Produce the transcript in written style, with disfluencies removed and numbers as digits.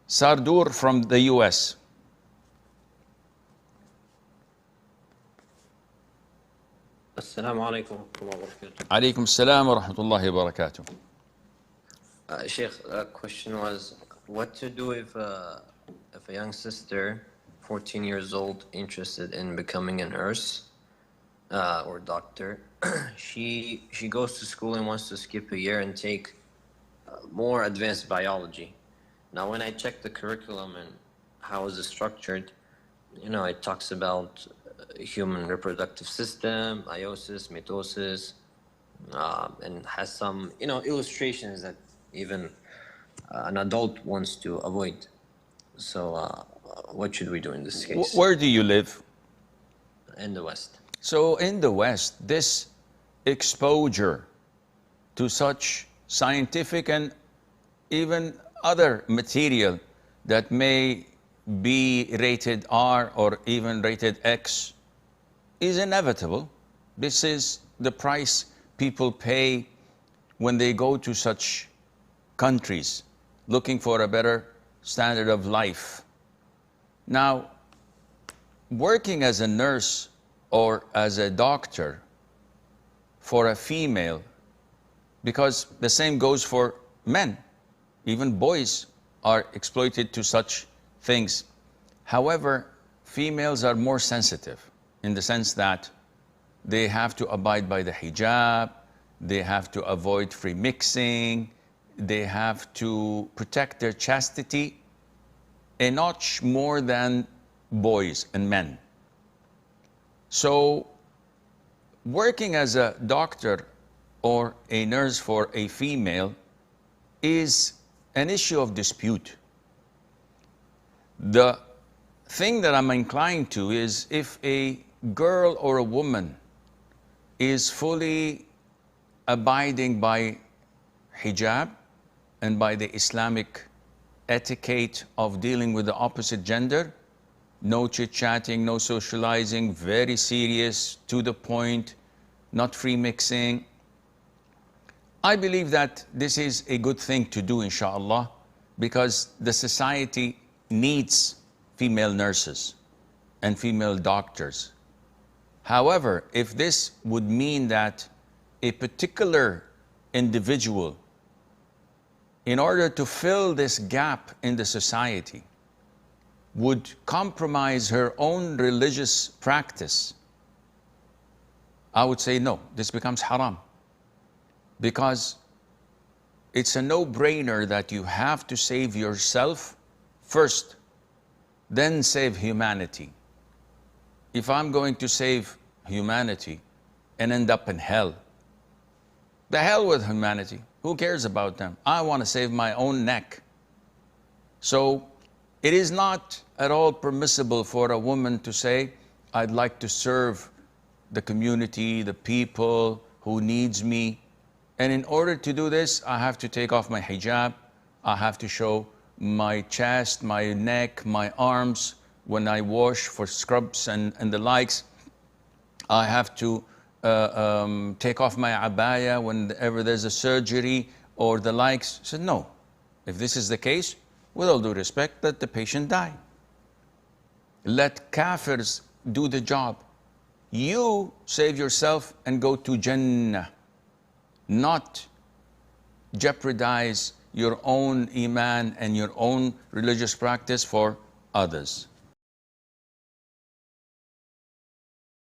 Sardur from the US. Assalamu alaikum wa rahmatullahi wa barakatuh. Alaikum assalam wa rahmatullahi wa barakatuh. Sheikh, the question was what to do if a young sister, 14 years old, interested in becoming a nurse or doctor, she goes to school and wants to skip a year and take more advanced biology. Now, when I check the curriculum and how is it structured, it talks about human reproductive system, meiosis, mitosis, and has some, illustrations that even an adult wants to avoid. So, what should we do in this case? Where do you live? In the West. So in the West, this exposure to such scientific and even other material that may be rated R or even rated X is inevitable. This is the price people pay when they go to such countries looking for a better standard of life. Now, working as a nurse or as a doctor for a female, because the same goes for men, even boys are exploited to such things. However, females are more sensitive in the sense that they have to abide by the hijab, they have to avoid free mixing, they have to protect their chastity a notch more than boys and men. So working as a doctor or a nurse for a female is an issue of dispute. The thing that I'm inclined to is if a girl or a woman is fully abiding by hijab and by the Islamic etiquette of dealing with the opposite gender, no chit-chatting, no socializing, very serious, to the point, not free mixing. I believe that this is a good thing to do, inshallah, because the society needs female nurses and female doctors. However, if this would mean that a particular individual, in order to fill this gap in the society, would compromise her own religious practice, I would say no, this becomes haram. Because it's a no-brainer that you have to save yourself first, then save humanity. If I'm going to save humanity and end up in hell, the hell with humanity. Who cares about them? I want to save my own neck. So it is not at all permissible for a woman to say, I'd like to serve the community, the people who needs me. And in order to do this, I have to take off my hijab. I have to show my chest, my neck, my arms when I wash for scrubs and the likes. I have to take off my abaya whenever there's a surgery or the likes. So no, if this is the case, with all due respect, let the patient die. Let kafirs do the job. You save yourself and go to Jannah, not jeopardize your own iman and your own religious practice for others.